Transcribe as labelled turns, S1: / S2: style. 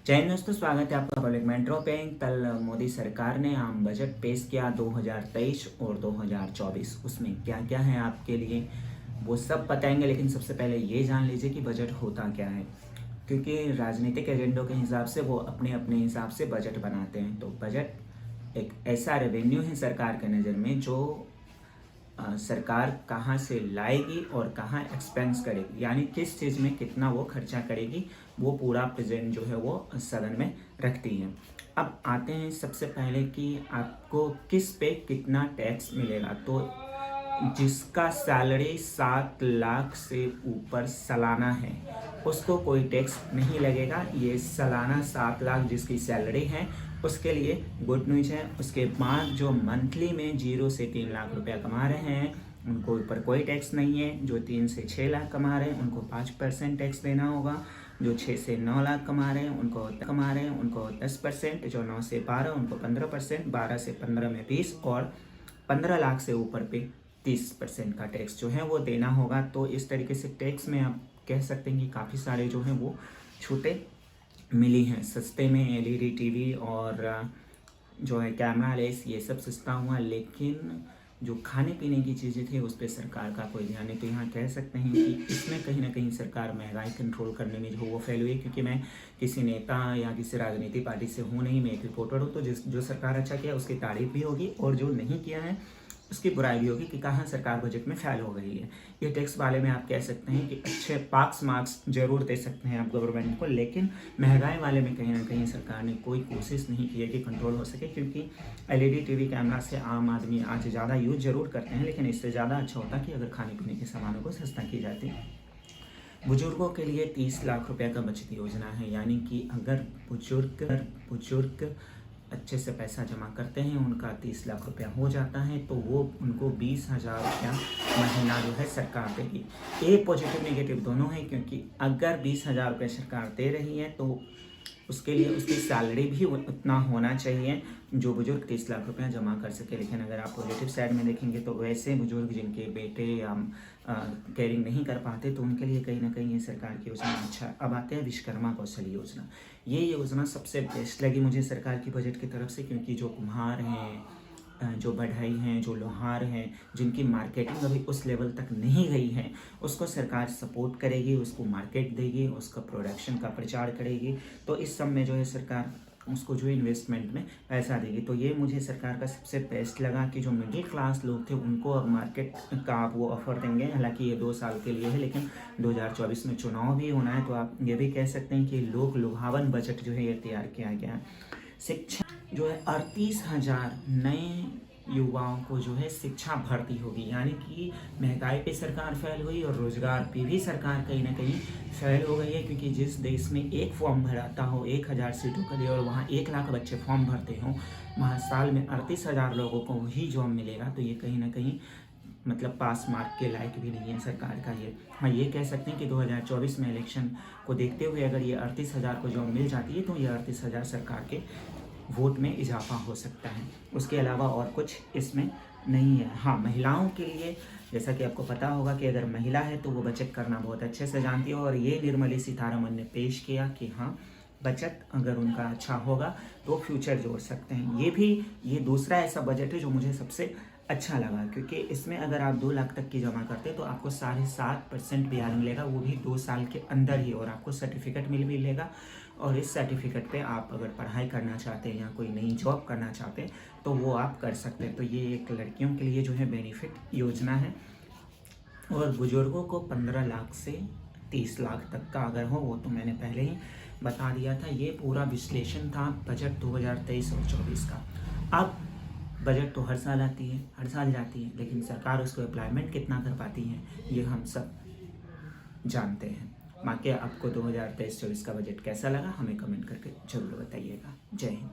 S1: जय हिंद दोस्तों, स्वागत है आपका पब्लिक मेट्रो पे। कल मोदी सरकार ने आम बजट पेश किया 2023 और 2024। उसमें क्या क्या है आपके लिए वो सब बताएंगे, लेकिन सबसे पहले ये जान लीजिए कि बजट होता क्या है। क्योंकि राजनीतिक एजेंडों के हिसाब से वो अपने अपने हिसाब से बजट बनाते हैं। तो बजट एक ऐसा रेवेन्यू है सरकार के नज़र में जो सरकार कहाँ से लाएगी और कहाँ एक्सपेंस करेगी, यानी किस चीज़ में कितना वो खर्चा करेगी, वो पूरा प्रेजेंट जो है वो सदन में रखती है। अब आते हैं सबसे पहले कि आपको किस पे कितना टैक्स मिलेगा। तो जिसका सैलरी 7 लाख से ऊपर सालाना है उसको कोई टैक्स नहीं लगेगा। ये सालाना 7 लाख जिसकी सैलरी है उसके लिए गुड न्यूज है। उसके बाद जो मंथली में 0 से 3 लाख रुपया कमा रहे हैं उनको ऊपर कोई टैक्स नहीं है। जो 3 से 6 लाख कमा रहे हैं उनको 5% टैक्स देना होगा। जो 6 से 9 लाख कमा रहे हैं उनको 10%। जो 9 से 12 उनको 15%, 12 से 15 में 20 और 15 लाख से ऊपर पे 30% का टैक्स जो है वो देना होगा। तो इस तरीके से टैक्स में आप कह सकते हैं कि काफ़ी सारे जो हैं वो छूटें मिली हैं। सस्ते में एलईडी टीवी और जो है कैमरा लेस ये सब सस्ता हुआ, लेकिन जो खाने पीने की चीज़ें थी उस पर सरकार का कोई ध्यान नहीं। तो यहाँ कह सकते हैं कि इसमें कहीं ना कहीं सरकार महंगाई कंट्रोल करने में जो वो फेल हुई है। क्योंकि मैं किसी नेता या किसी राजनीतिक पार्टी से हूँ नहीं, मैं एक रिपोर्टर हूँ। तो जो सरकार अच्छा किया उसकी तारीफ भी होगी और जो नहीं किया है उसकी बुराई भी होगी कि कहाँ सरकार बजट में फेल हो गई है। ये टैक्स वाले में आप कह सकते हैं कि अच्छे पास मार्क्स जरूर दे सकते हैं आप गवर्नमेंट को, लेकिन महंगाई वाले में कहीं ना कहीं सरकार ने कोई कोशिश नहीं की है कि कंट्रोल हो सके। क्योंकि एलईडी टीवी कैमरा से आम आदमी आज ज़्यादा यूज जरूर करते हैं, लेकिन इससे ज़्यादा अच्छा होता कि अगर खाने पीने के सामानों को सस्ता की जाती। बुजुर्गों के लिए 30 लाख रुपए का बचत योजना है, यानी कि अगर बुजुर्ग अच्छे से पैसा जमा करते हैं उनका 30 लाख रुपया हो जाता है तो वो उनको 20,000 रुपया महीना जो है सरकार देगी। ये पॉजिटिव नेगेटिव दोनों है, क्योंकि अगर 20,000 रुपये सरकार दे रही है तो उसके लिए उसकी सैलरी भी उतना होना चाहिए जो बुजुर्ग 30 लाख रुपया जमा कर सके। लेकिन अगर आप पॉजिटिव साइड में देखेंगे तो वैसे बुजुर्ग जिनके बेटे या केयरिंग नहीं कर पाते तो उनके लिए कहीं ना कहीं ये सरकार की योजना अच्छा। अब आते हैं विश्वकर्मा कौशल योजना। ये योजना सबसे बेस्ट लगी मुझे सरकार की बजट की तरफ से, क्योंकि जो कुम्हार हैं, जो बढ़ई हैं, जो लोहार हैं, जिनकी मार्केटिंग अभी उस लेवल तक नहीं गई है उसको सरकार सपोर्ट करेगी, उसको मार्केट देगी, उसका प्रोडक्शन का प्रचार करेगी। तो इस सब में जो है सरकार उसको जो इन्वेस्टमेंट में पैसा देगी। तो ये मुझे सरकार का सबसे बेस्ट लगा कि जो मिडिल क्लास लोग थे उनको अब मार्केट का आप वो ऑफर देंगे। हालांकि ये 2 साल के लिए है, लेकिन 2024 में चुनाव भी होना है तो आप ये भी कह सकते हैं कि लोक लुभावन बजट जो है ये तैयार किया गया है। शिक्षा जो है 38,000 नए युवाओं को जो है शिक्षा भर्ती होगी, यानी कि महंगाई पे सरकार फेल हुई और रोजगार पे भी सरकार कहीं ना कहीं फेल हो गई है। क्योंकि जिस देश में एक फॉर्म भराता हो 1,000 सीटों के लिए और वहाँ 1 लाख बच्चे फॉर्म भरते हों, वहाँ साल में 38,000 लोगों को ही जॉब मिलेगा। तो ये कहीं ना कहीं मतलब पास मार्क के लायक भी नहीं है सरकार का ये। हाँ, ये कह सकते हैं कि 2024 में इलेक्शन को देखते हुए अगर ये 38,000 को जॉब मिल जाती है तो ये 38,000 सरकार के वोट में इजाफा हो सकता है। उसके अलावा और कुछ इसमें नहीं है। हाँ, महिलाओं के लिए जैसा कि आपको पता होगा कि अगर महिला है तो वो बचत करना बहुत अच्छे से जानती है, और ये निर्मला सीतारमण ने पेश किया कि हाँ, बचत अगर उनका अच्छा होगा तो फ्यूचर जोड़ सकते हैं। ये दूसरा ऐसा बजट है जो मुझे सबसे अच्छा लगा, क्योंकि इसमें अगर आप 2 लाख तक की जमा करते हैं तो आपको 7.5% ब्याज मिलेगा, वो भी 2 साल के अंदर ही, और आपको सर्टिफिकेट मिलेगा। और इस सर्टिफिकेट पे आप अगर पढ़ाई करना चाहते हैं या कोई नई जॉब करना चाहते हैं तो वो आप कर सकते हैं। तो ये एक लड़कियों के लिए जो है बेनिफिट योजना है। और बुजुर्गों को 15 लाख से 30 लाख तक का अगर हो, वो तो मैंने पहले ही बता दिया था। ये पूरा विश्लेषण था बजट 2023 और 24 का। अब बजट तो हर साल आती है, हर साल जाती है, लेकिन सरकार उसको अप्लाईमेंट कितना कर पाती है ये हम सब जानते हैं। बाकी आपको 2023-24 का बजट कैसा लगा हमें कमेंट करके जरूर बताइएगा। जय हिंद।